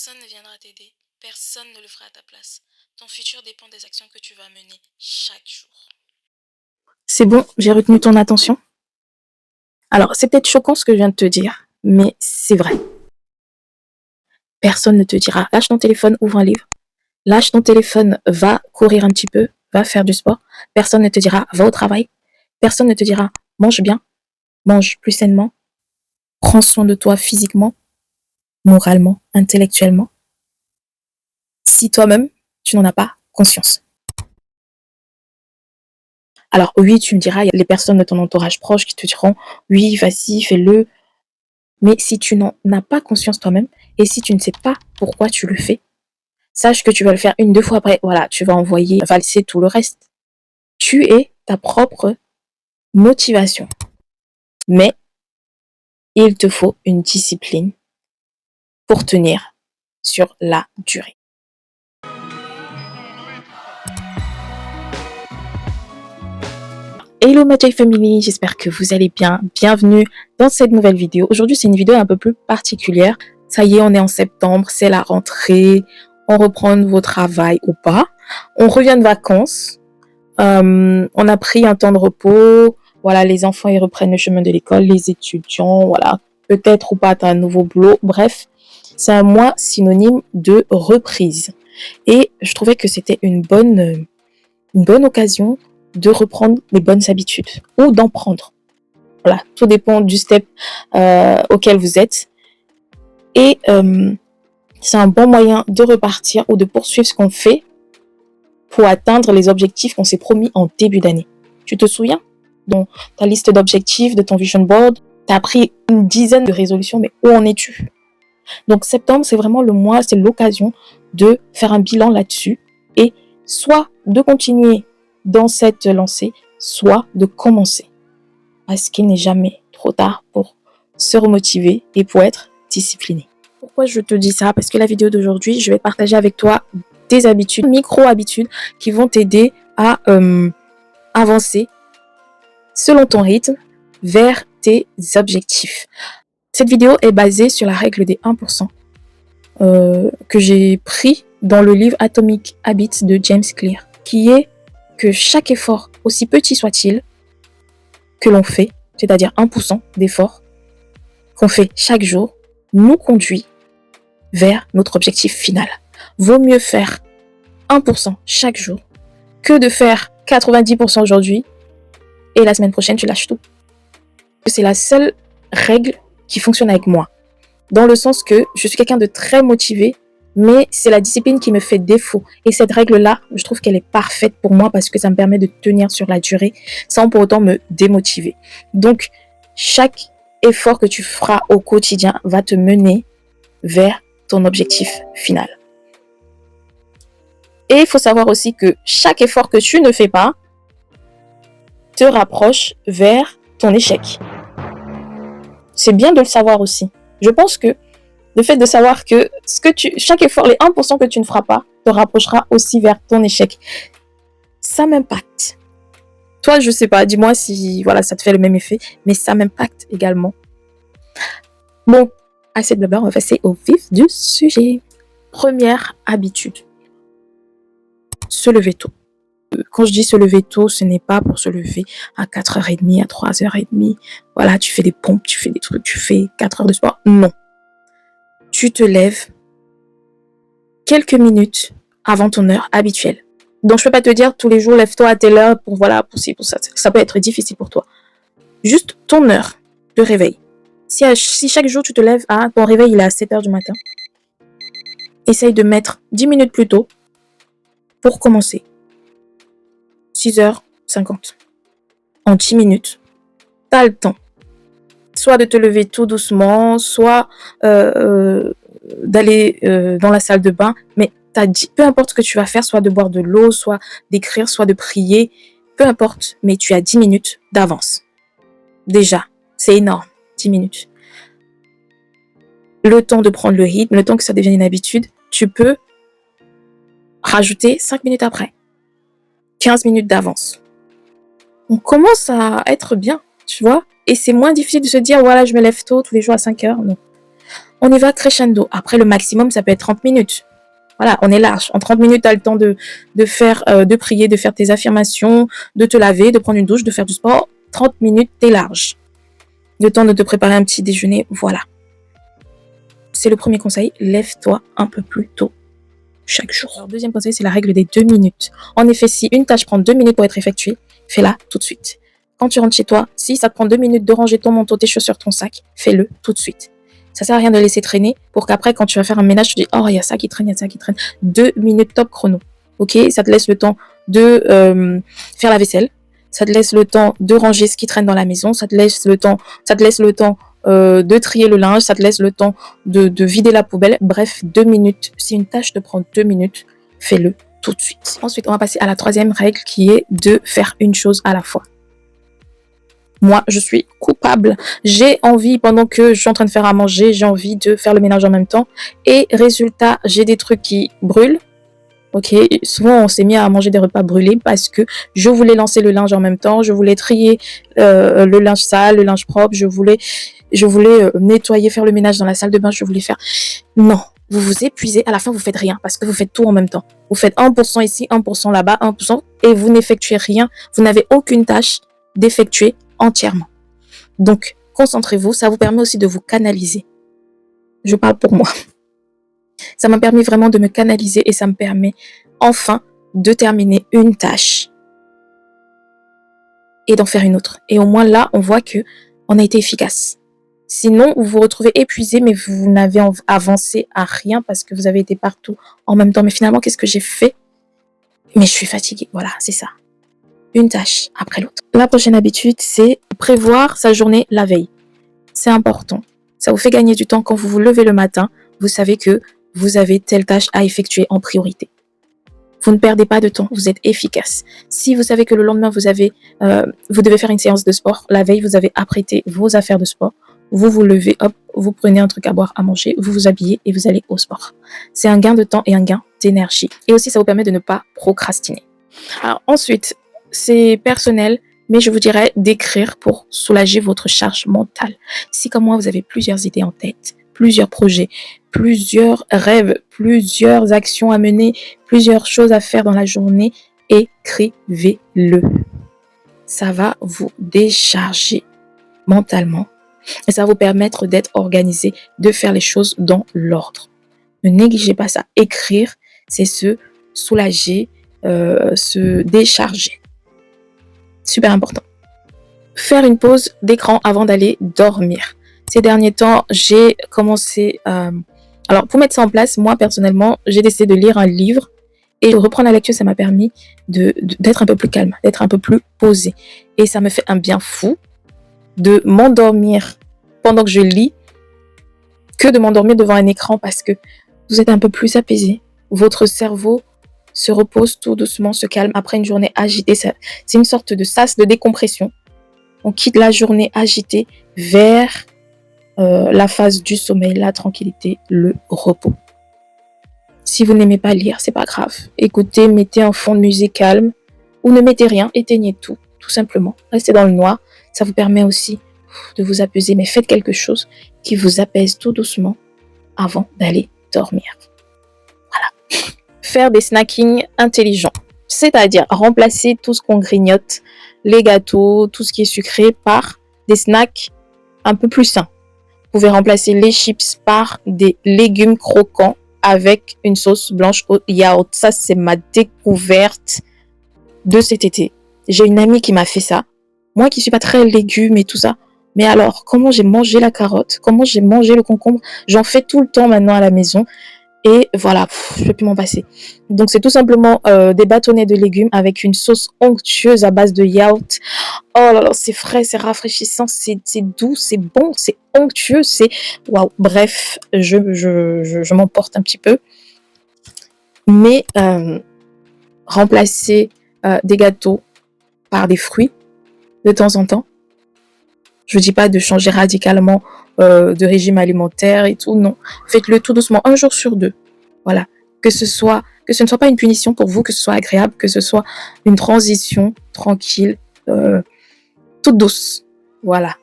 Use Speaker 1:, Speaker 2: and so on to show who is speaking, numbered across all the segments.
Speaker 1: Personne ne viendra t'aider, personne ne le fera à ta place. Ton futur dépend des actions que tu vas mener chaque jour.
Speaker 2: C'est bon, j'ai retenu ton attention. Alors, c'est peut-être choquant ce que je viens de te dire, mais c'est vrai. Personne ne te dira, lâche ton téléphone, ouvre un livre. Lâche ton téléphone, va courir un petit peu, va faire du sport. Personne ne te dira, va au travail. Personne ne te dira, mange bien, mange plus sainement, prends soin de toi physiquement, moralement, intellectuellement. Si toi-même, tu n'en as pas conscience. Alors oui, tu me diras, il y a les personnes de ton entourage proche qui te diront, oui, vas-y, fais-le. Mais si tu n'en as pas conscience toi-même, et si tu ne sais pas pourquoi tu le fais, sache que tu vas le faire une, deux fois après, voilà, tu vas envoyer valser tout le reste. Tu es ta propre motivation. Mais il te faut une discipline pour tenir sur la durée. Hello Magic Family, j'espère que vous allez bien. Bienvenue dans cette nouvelle vidéo. Aujourd'hui, c'est une vidéo un peu plus particulière. Ça y est, on est en septembre, c'est la rentrée. On reprend vos travail ou pas. On revient de vacances. On a pris un temps de repos. Voilà, les enfants, ils reprennent le chemin de l'école. Les étudiants, voilà, peut-être ou pas, t'as un nouveau boulot. Bref, c'est un mois synonyme de reprise. Et je trouvais que c'était une bonne occasion de reprendre les bonnes habitudes ou d'en prendre. Voilà, tout dépend du step auquel vous êtes. Et c'est un bon moyen de repartir ou de poursuivre ce qu'on fait pour atteindre les objectifs qu'on s'est promis en début d'année. Tu te souviens? Dans ta liste d'objectifs, de ton vision board, tu as pris une dizaine de résolutions, mais où en es-tu? Donc septembre, c'est vraiment le mois, c'est l'occasion de faire un bilan là-dessus et soit de continuer dans cette lancée, soit de commencer. Parce qu'il n'est jamais trop tard pour se remotiver et pour être discipliné. Pourquoi je te dis ça? Parce que la vidéo d'aujourd'hui, je vais partager avec toi des habitudes, micro-habitudes qui vont t'aider à avancer selon ton rythme vers tes objectifs. Cette vidéo est basée sur la règle des 1% que j'ai pris dans le livre Atomic Habits de James Clear, qui est que chaque effort, aussi petit soit-il, que l'on fait, c'est-à-dire 1% d'effort qu'on fait chaque jour, nous conduit vers notre objectif final. Vaut mieux faire 1% chaque jour que de faire 90% aujourd'hui et la semaine prochaine, tu lâches tout. C'est la seule règle qui fonctionne avec moi. Dans le sens que je suis quelqu'un de très motivé, mais c'est la discipline qui me fait défaut. Et cette règle-là, je trouve qu'elle est parfaite pour moi parce que ça me permet de tenir sur la durée sans pour autant me démotiver. Donc, chaque effort que tu feras au quotidien va te mener vers ton objectif final. Et il faut savoir aussi que chaque effort que tu ne fais pas te rapproche vers ton échec. C'est bien de le savoir aussi. Je pense que le fait de savoir que chaque effort, les 1% que tu ne feras pas, te rapprochera aussi vers ton échec. Ça m'impacte. Toi, je sais pas, dis-moi si voilà, ça te fait le même effet, mais ça m'impacte également. Bon, assez de blabla, on va passer au vif du sujet. Première habitude. Se lever tôt. Quand je dis se lever tôt, ce n'est pas pour se lever à 4h30, à 3h30. Voilà, tu fais des pompes, tu fais des trucs, tu fais 4 heures de sport. Non. Tu te lèves quelques minutes avant ton heure habituelle. Donc, je ne peux pas te dire tous les jours, lève-toi à telle heure pour voilà, pour ça. Ça peut être difficile pour toi. Juste ton heure de réveil. Si chaque jour tu te lèves à ton réveil, il est à 7h du matin, essaye de mettre 10 minutes plus tôt pour commencer. 6h50. En 10 minutes, tu as le temps. Soit de te lever tout doucement, soit d'aller dans la salle de bain. Mais peu importe ce que tu vas faire, soit de boire de l'eau, soit d'écrire, soit de prier. Peu importe, mais tu as 10 minutes d'avance. Déjà, c'est énorme, 10 minutes. Le temps de prendre le rythme, le temps que ça devienne une habitude, tu peux rajouter 5 minutes après. 15 minutes d'avance. On commence à être bien, tu vois. Et c'est moins difficile de se dire, voilà, je me lève tôt tous les jours à 5h. Non. On y va crescendo. Après, le maximum, ça peut être 30 minutes. Voilà, on est large. En 30 minutes, tu as le temps de faire, de prier, de faire tes affirmations, de te laver, de prendre une douche, de faire du sport. 30 minutes, t'es large. Le temps de te préparer un petit déjeuner, voilà. C'est le premier conseil, lève-toi un peu plus tôt chaque jour. Alors, deuxième conseil, c'est la règle des 2 minutes. En effet, si une tâche prend 2 minutes pour être effectuée, fais-la tout de suite. Quand tu rentres chez toi, si ça te prend 2 minutes de ranger ton manteau, tes chaussures, ton sac, fais-le tout de suite. Ça sert à rien de laisser traîner pour qu'après, quand tu vas faire un ménage, tu dis « Oh, il y a ça qui traîne, il y a ça qui traîne. » 2 minutes top chrono. Ok, ça te laisse le temps de faire la vaisselle. Ça te laisse le temps de ranger ce qui traîne dans la maison. Ça te laisse le temps de trier le linge. Ça te laisse le temps de vider la poubelle. Bref, 2 minutes. Si une tâche te prend 2 minutes, fais-le tout de suite. Ensuite, on va passer à la troisième règle qui est de faire une chose à la fois. Moi, je suis coupable. J'ai envie, pendant que je suis en train de faire à manger, j'ai envie de faire le ménage en même temps. Et résultat, j'ai des trucs qui brûlent. Ok, souvent on s'est mis à manger des repas brûlés parce que je voulais lancer le linge en même temps, je voulais trier le linge sale, le linge propre, je voulais nettoyer, faire le ménage dans la salle de bain, je voulais faire... Non, vous vous épuisez, à la fin vous faites rien parce que vous faites tout en même temps. Vous faites 1% ici, 1% là-bas, 1% et vous n'effectuez rien, vous n'avez aucune tâche d'effectuer entièrement. Donc, concentrez-vous, ça vous permet aussi de vous canaliser. Je parle pour moi. Ça m'a permis vraiment de me canaliser et ça me permet enfin de terminer une tâche et d'en faire une autre. Et au moins là, on voit que on a été efficace. Sinon, vous vous retrouvez épuisé, mais vous n'avez avancé à rien parce que vous avez été partout en même temps. Mais finalement, qu'est-ce que j'ai fait? Mais je suis fatiguée. Voilà, c'est ça. Une tâche après l'autre. La prochaine habitude, c'est prévoir sa journée la veille. C'est important. Ça vous fait gagner du temps quand vous vous levez le matin. Vous savez que vous avez telle tâche à effectuer en priorité. Vous ne perdez pas de temps, vous êtes efficace. Si vous savez que le lendemain, vous devez faire une séance de sport, la veille, vous avez apprêté vos affaires de sport, vous vous levez, hop, vous prenez un truc à boire, à manger, vous vous habillez et vous allez au sport. C'est un gain de temps et un gain d'énergie. Et aussi, ça vous permet de ne pas procrastiner. Alors ensuite, c'est personnel, mais je vous dirais d'écrire pour soulager votre charge mentale. Si comme moi, vous avez plusieurs idées en tête, plusieurs projets, plusieurs rêves, plusieurs actions à mener, plusieurs choses à faire dans la journée, écrivez-le. Ça va vous décharger mentalement et ça va vous permettre d'être organisé, de faire les choses dans l'ordre. Ne négligez pas ça. Écrire, c'est se soulager, se décharger. Super important. Faire une pause d'écran avant d'aller dormir. Ces derniers temps, j'ai commencé... Alors, pour mettre ça en place, moi, personnellement, j'ai décidé de lire un livre et de reprendre la lecture, ça m'a permis d'être un peu plus calme, d'être un peu plus posée. Et ça me fait un bien fou de m'endormir pendant que je lis que de m'endormir devant un écran parce que vous êtes un peu plus apaisé. Votre cerveau se repose tout doucement, se calme après une journée agitée. C'est une sorte de sas de décompression. On quitte la journée agitée vers la phase du sommeil, la tranquillité, le repos. Si vous n'aimez pas lire, c'est pas grave. Écoutez, mettez un fond de musique calme ou ne mettez rien, éteignez tout simplement. Restez dans le noir, ça vous permet aussi de vous apaiser, mais faites quelque chose qui vous apaise tout doucement avant d'aller dormir. Voilà. Faire des snackings intelligents, c'est-à-dire remplacer tout ce qu'on grignote, les gâteaux, tout ce qui est sucré par des snacks un peu plus sains. Vous pouvez remplacer les chips par des légumes croquants avec une sauce blanche au yaourt. Ça, c'est ma découverte de cet été. J'ai une amie qui m'a fait ça. Moi qui suis pas très légumes et tout ça. Mais alors, comment j'ai mangé la carotte, comment j'ai mangé le concombre, j'en fais tout le temps maintenant à la maison. Et voilà, je ne peux plus m'en passer. Donc, c'est tout simplement des bâtonnets de légumes avec une sauce onctueuse à base de yaourt. Oh là là, c'est frais, c'est rafraîchissant, c'est doux, c'est bon, c'est onctueux, c'est... Waouh, bref, je m'emporte un petit peu. Mais remplacer des gâteaux par des fruits de temps en temps. Je ne dis pas de changer radicalement de régime alimentaire et tout, non. Faites-le tout doucement, un jour sur deux. Voilà. Que ce ne soit pas une punition pour vous, que ce soit agréable, que ce soit une transition tranquille, toute douce. Voilà.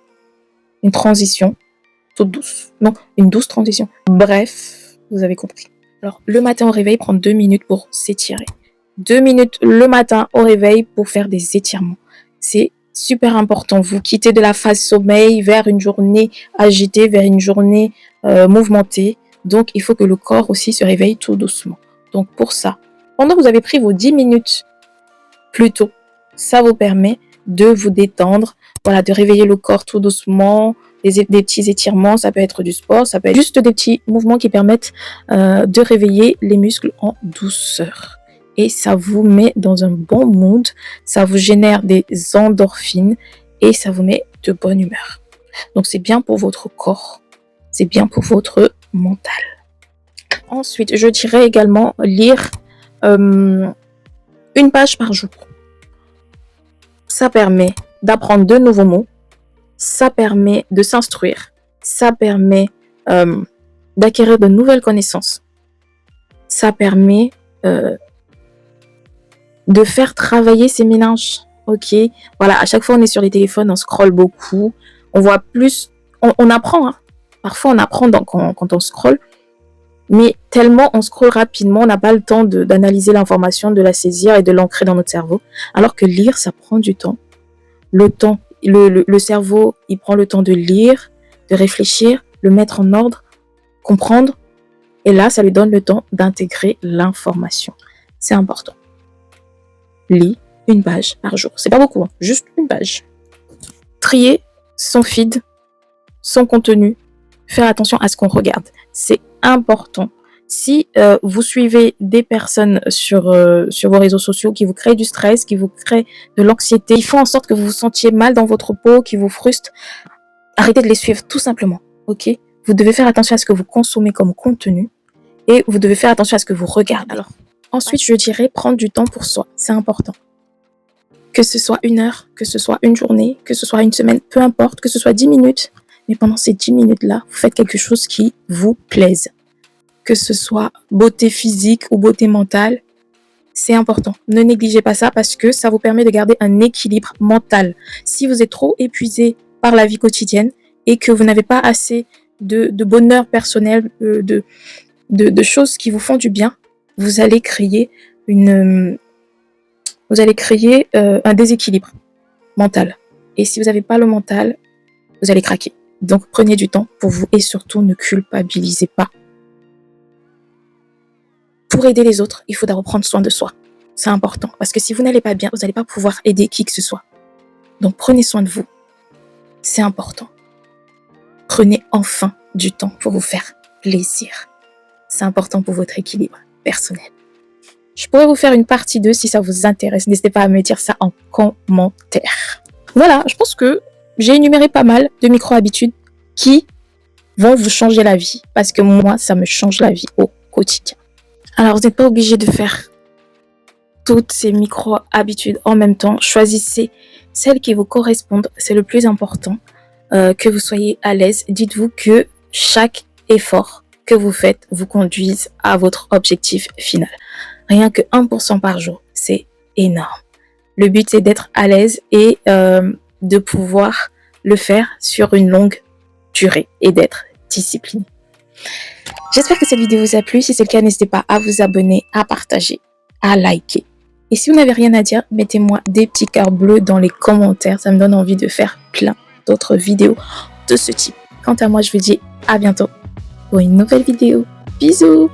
Speaker 2: Une transition toute toute douce. Non, une douce transition. Bref, vous avez compris. Alors, le matin au réveil, prendre 2 minutes pour s'étirer. 2 minutes le matin au réveil pour faire des étirements. C'est super important. Vous quittez de la phase sommeil vers une journée agitée, vers une journée mouvementée. Donc, il faut que le corps aussi se réveille tout doucement. Donc, pour ça, pendant que vous avez pris vos 10 minutes plus tôt, ça vous permet de vous détendre, voilà, de réveiller le corps tout doucement, des petits étirements, ça peut être du sport, ça peut être juste des petits mouvements qui permettent de réveiller les muscles en douceur. Et ça vous met dans un bon mood, ça vous génère des endorphines et ça vous met de bonne humeur. Donc c'est bien pour votre corps, c'est bien pour votre mental. Ensuite, je dirais également lire une page par jour. Ça permet d'apprendre de nouveaux mots, ça permet de s'instruire, ça permet d'acquérir de nouvelles connaissances, ça permet de faire travailler ses méninges. Ok, voilà, à chaque fois on est sur les téléphones, on scrolle beaucoup, on voit plus, on apprend, hein. Parfois on apprend quand on scrolle, mais tellement on scrolle rapidement, on n'a pas le temps d'analyser l'information, de la saisir et de l'ancrer dans notre cerveau. Alors que lire, ça prend du temps. Le cerveau, il prend le temps de lire, de réfléchir, le mettre en ordre, comprendre. Et là, ça lui donne le temps d'intégrer l'information. C'est important. Lis une page par jour. C'est pas beaucoup, hein, juste une page. Trier son feed, son contenu, faire attention à ce qu'on regarde. C'est important. Si vous suivez des personnes sur vos réseaux sociaux qui vous créent du stress, qui vous créent de l'anxiété, qui font en sorte que vous vous sentiez mal dans votre peau, qui vous frustrent, arrêtez de les suivre tout simplement. Ok ? Vous devez faire attention à ce que vous consommez comme contenu et vous devez faire attention à ce que vous regardez. Alors, ensuite, je dirais prendre du temps pour soi. C'est important. Que ce soit 1 heure, que ce soit une journée, que ce soit une semaine, peu importe, que ce soit 10 minutes. Mais pendant ces 10 minutes-là, vous faites quelque chose qui vous plaise. Que ce soit beauté physique ou beauté mentale, c'est important. Ne négligez pas ça parce que ça vous permet de garder un équilibre mental. Si vous êtes trop épuisé par la vie quotidienne et que vous n'avez pas assez de bonheur personnel, de choses qui vous font du bien, vous allez créer un déséquilibre mental. Et si vous n'avez pas le mental, vous allez craquer. Donc, prenez du temps pour vous et surtout ne culpabilisez pas. Pour aider les autres, il faut d'abord prendre soin de soi. C'est important parce que si vous n'allez pas bien, vous n'allez pas pouvoir aider qui que ce soit. Donc, prenez soin de vous. C'est important. Prenez enfin du temps pour vous faire plaisir. C'est important pour votre équilibre personnel. Je pourrais vous faire une partie 2 si ça vous intéresse. N'hésitez pas à me dire ça en commentaire. Voilà, je pense que j'ai énuméré pas mal de micro-habitudes qui vont vous changer la vie. Parce que moi, ça me change la vie au quotidien. Alors, vous n'êtes pas obligé de faire toutes ces micro-habitudes en même temps. Choisissez celles qui vous correspondent. C'est le plus important. Que vous soyez à l'aise. Dites-vous que chaque effort que vous faites vous conduise à votre objectif final. Rien que 1% par jour, c'est énorme. Le but, c'est d'être à l'aise et de pouvoir le faire sur une longue durée et d'être discipliné. J'espère que cette vidéo vous a plu. Si c'est le cas, n'hésitez pas à vous abonner, à partager, à liker. Et si vous n'avez rien à dire, mettez-moi des petits cœurs bleus dans les commentaires. Ça me donne envie de faire plein d'autres vidéos de ce type. Quant à moi, je vous dis à bientôt pour une nouvelle vidéo. Bisous!